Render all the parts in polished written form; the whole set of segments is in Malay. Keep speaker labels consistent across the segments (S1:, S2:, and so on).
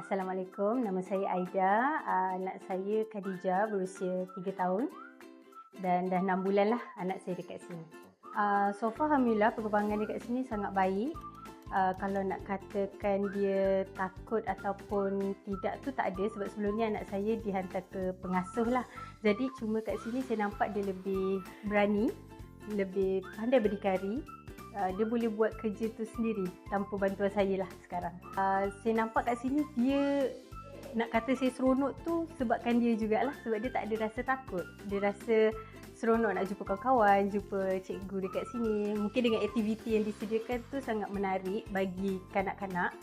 S1: Assalamualaikum, nama saya Aida. Anak saya Khadijah berusia 3 tahun dan dah 6 bulan lah anak saya dekat sini. So far Alhamdulillah perkembangan dekat sini sangat baik. Kalau nak katakan dia takut ataupun tidak tu tak ada, sebab sebelum ni anak saya dihantar ke pengasuh lah. Jadi cuma kat sini saya nampak dia lebih berani, lebih pandai berdikari. Dia boleh buat kerja tu sendiri tanpa bantuan saya lah sekarang. Saya nampak kat sini dia nak kata saya seronok tu sebabkan dia jugalah, sebab dia tak ada rasa takut. Dia rasa seronok nak jumpa kawan-kawan, jumpa cikgu dekat sini. Mungkin dengan aktiviti yang disediakan tu sangat menarik bagi kanak-kanak.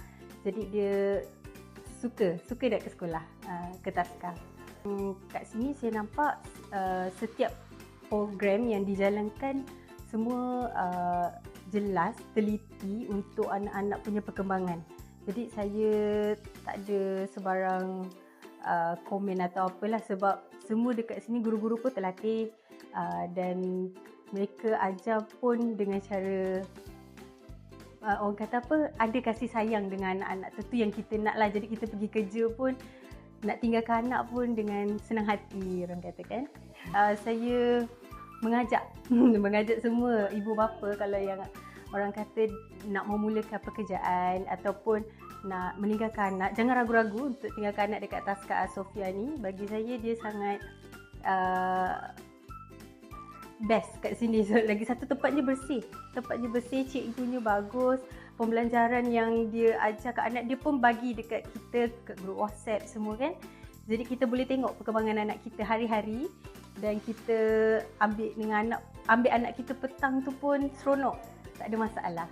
S1: Jadi dia suka nak ke sekolah, ke taska. Kat sini saya nampak setiap program yang dijalankan semua jelas, teliti untuk anak-anak punya perkembangan. Jadi saya tak ada sebarang komen atau apalah, sebab semua dekat sini guru-guru pun terlatih dan mereka ajar pun dengan cara orang kata apa, ada kasih sayang dengan anak-anak tu yang kita nak lah. Jadi kita pergi kerja pun nak tinggalkan anak pun dengan senang hati, orang kata kan. Saya mengajak semua ibu bapa, kalau yang orang kata nak memulakan pekerjaan ataupun nak meninggalkan anak, jangan ragu-ragu untuk tinggalkan anak dekat Taska Sofia ni. Bagi saya dia sangat best kat sini. So, lagi satu, tempatnya bersih, cikgunya bagus, pembelajaran yang dia ajar kat anak dia pun bagi dekat kita kat grup WhatsApp semua kan. Jadi kita boleh tengok perkembangan anak kita hari-hari, dan kita ambil anak kita petang tu pun seronok, tak ada masalah.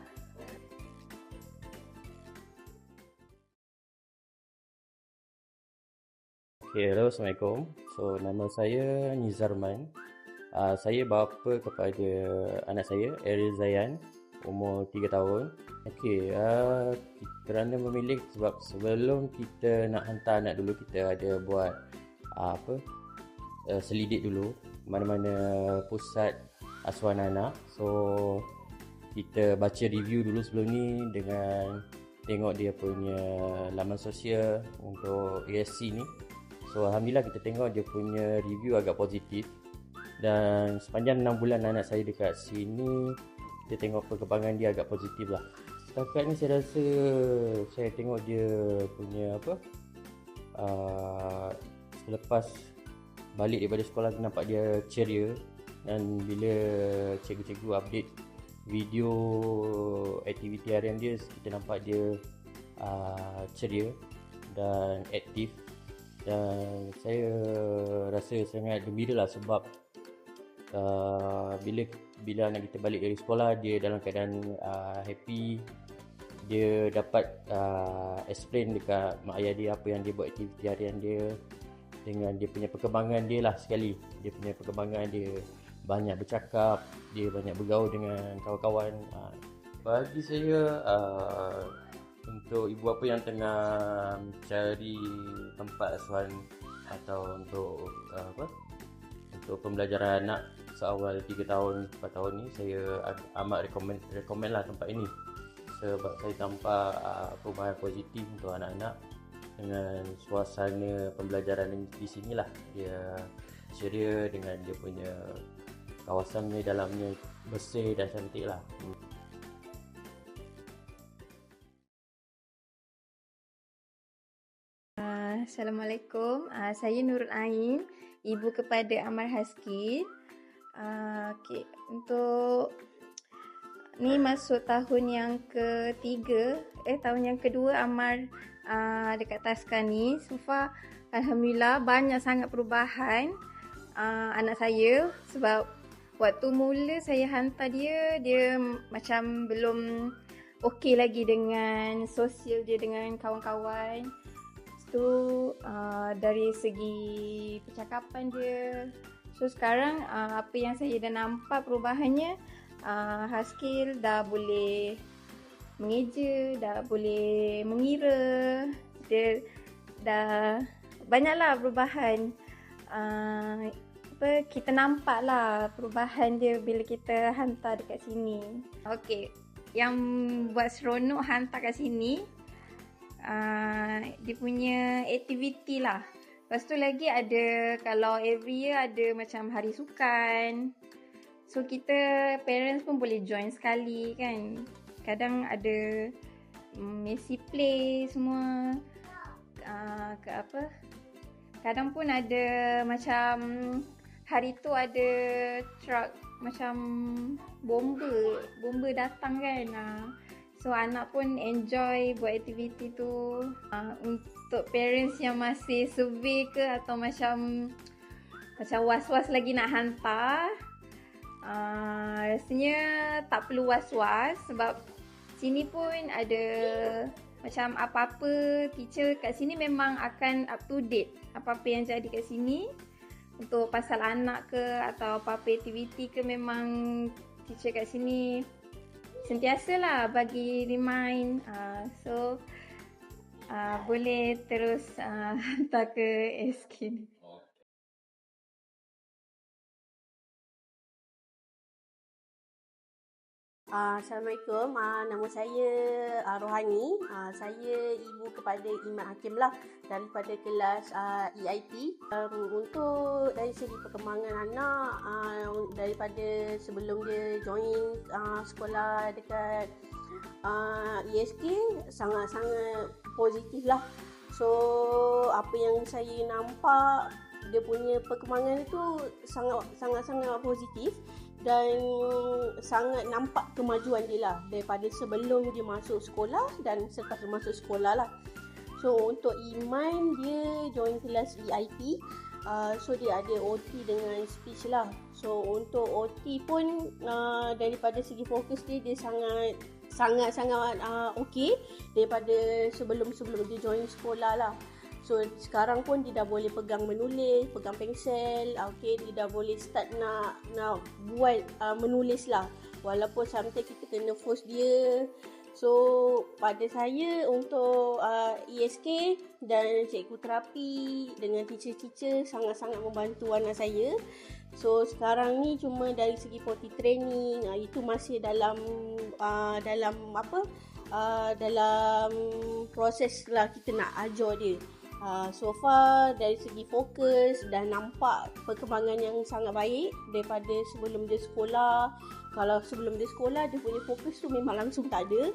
S2: Okay, hello, Assalamualaikum. So, nama saya Nizarman. Saya bapa kepada anak saya, Ariel Zayan, umur 3 tahun. Okay, kerana memilih, sebab sebelum kita nak hantar anak dulu, kita ada buat selidik dulu mana-mana pusat asuhan anak. So kita baca review dulu sebelum ni dengan tengok dia punya laman sosial untuk ASC ni. So Alhamdulillah kita tengok dia punya review agak positif, dan sepanjang 6 bulan anak saya dekat sini, kita tengok perkembangan dia agak positif lah. Setakat ni saya rasa, saya tengok dia punya selepas balik daripada sekolah, nampak dia ceria, dan bila cikgu-cikgu update video aktiviti harian dia, kita nampak dia ceria dan aktif. Dan saya rasa sangat gembira lah, sebab bila anak kita balik dari sekolah, dia dalam keadaan happy. Dia dapat explain dekat mak ayah dia apa yang dia buat aktiviti harian dia, dengan dia punya perkembangan dia lah sekali. Dia punya perkembangan dia banyak bercakap, dia banyak bergaul dengan kawan-kawan. Bagi saya, untuk ibu bapa yang tengah cari tempat asuhan atau untuk pembelajaran anak seawal 3 tahun 4 tahun ni, saya amat recommend lah tempat ini, sebab saya nampak perubahan positif untuk anak-anak dengan suasana pembelajaran di sini lah. Dia ceria dengan dia punya kawasannya, dalamnya bersih dan cantik lah.
S3: Assalamualaikum, saya Nurul Ain, ibu kepada Amar Haskil. Untuk ni masuk tahun yang ketiga, tahun yang kedua Amar dekat Taska ni. So far Alhamdulillah banyak sangat perubahan anak saya, sebab waktu mula saya hantar dia macam belum okey lagi dengan sosial dia dengan kawan-kawan. Dari segi percakapan dia. So sekarang apa yang saya dah nampak perubahannya, Haskil dah boleh mengeja, dah boleh mengira, dia dah banyaklah perubahan. Kita nampak lah perubahan dia bila kita hantar dekat sini. Okey, yang buat seronok hantar kat sini, dia punya aktiviti lah. Lepas tu lagi ada, kalau every year ada macam hari sukan. So kita parents pun boleh join sekali kan. Kadang ada Messi play semua. Kadang pun ada macam hari tu ada truck macam bomba datang kan. So anak pun enjoy buat aktiviti tu. Untuk parents yang masih survey ke atau macam was-was lagi nak hantar, rasanya tak perlu was-was sebab sini pun ada macam apa-apa teacher kat sini memang akan up to date apa-apa yang jadi kat sini. Untuk pasal anak ke atau apa-apa aktiviti ke, memang teacher kat sini sentiasalah bagi remind. So boleh terus hantar ke SK ni.
S4: Assalamualaikum, nama saya Rohani. Saya ibu kepada Iman Hakim lah, daripada kelas EIP. Untuk dari segi perkembangan anak, daripada sebelum dia join sekolah dekat ESK, sangat-sangat positif lah. So apa yang saya nampak, dia punya perkembangan itu sangat-sangat positif. Dan sangat nampak kemajuan dia lah daripada sebelum dia masuk sekolah dan selepas dia masuk sekolah lah. So untuk Iman, dia join kelas EIP. So dia ada OT dengan speech lah. So untuk OT pun daripada segi fokus dia sangat okey daripada sebelum dia join sekolah lah. So sekarang pun dia dah boleh pegang menulis, pegang pensel, okay, dia dah boleh start nak buat menulis lah. Walaupun sometimes kita kena force dia. So pada saya untuk ESK dan cikgu terapi dengan teacher-teacher sangat-sangat membantu anak saya. So sekarang ni cuma dari segi potty training, itu masih dalam proses lah kita nak ajar dia. So far dari segi fokus dah nampak perkembangan yang sangat baik daripada sebelum dia sekolah. Kalau sebelum dia sekolah, dia punya fokus tu memang langsung tak ada.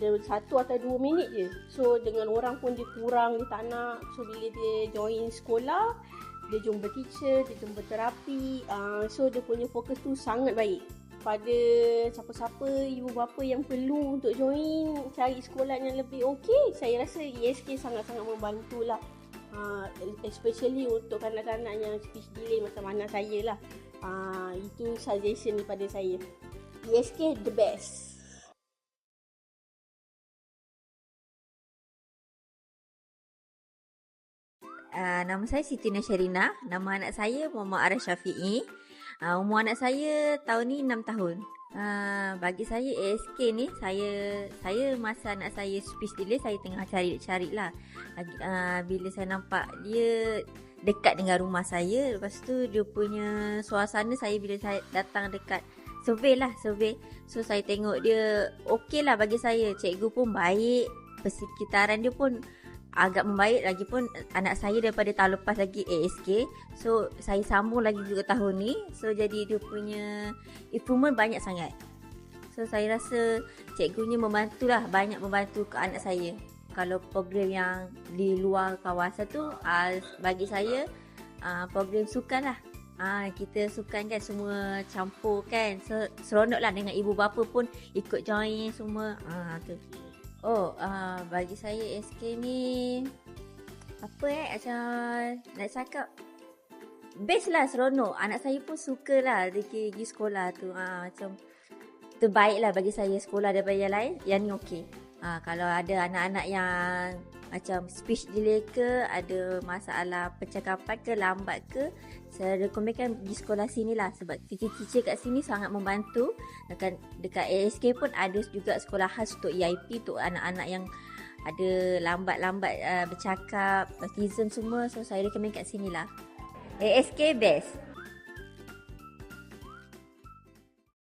S4: Dia 1 atau 2 minit je. So dengan orang pun dia kurang, dia tak nak. So bila dia join sekolah, dia jumpa teacher, dia jumpa terapi. So dia punya fokus tu sangat baik. Pada siapa-siapa ibu bapa yang perlu untuk join cari sekolah yang lebih okey, saya rasa ESK sangat-sangat membantulah. Especially untuk kanak-kanak yang speech delay macam anak saya lah. Itu suggestion daripada saya. ESK the best.
S5: Nama saya Siti Nasharina. Nama anak saya Muhammad Arif Syafi'i. Umur anak saya tahun ni 6 tahun. Bagi saya ASK ni, saya masa anak saya speech delay, saya tengah cari lah. Bila saya nampak dia dekat dengan rumah saya, lepas tu dia punya suasana, saya bila saya datang dekat survey. So saya tengok dia okey lah bagi saya. Cikgu pun baik, persekitaran dia pun agak membaik. Lagipun anak saya daripada tahun lepas lagi ASK, so saya sambung lagi juga tahun ni. So jadi dia punya improvement banyak sangat. So saya rasa cikgunya banyak membantu ke anak saya. Kalau program yang di luar kawasan tu, bagi saya program sukan lah. Kita sukan kan, semua campur kan, so seronok lah dengan ibu bapa pun ikut join semua. Tu bagi saya SK ni macam nak cakap best lah, seronok. Anak saya pun suka lah dia pergi sekolah tu. Macam terbaik lah bagi saya sekolah daripada yang lain. Yang ni okey. Kalau ada anak-anak yang macam speech delay ke, ada masalah percakapan ke, lambat ke, saya rekomenkan pergi sekolah sini lah. Sebab teacher-teacher kat sini sangat membantu. Dekat ASK pun ada juga sekolah khas untuk EIP, untuk anak-anak yang ada lambat-lambat bercakap, autism semua. So saya rekomen kat sini lah. ASK best.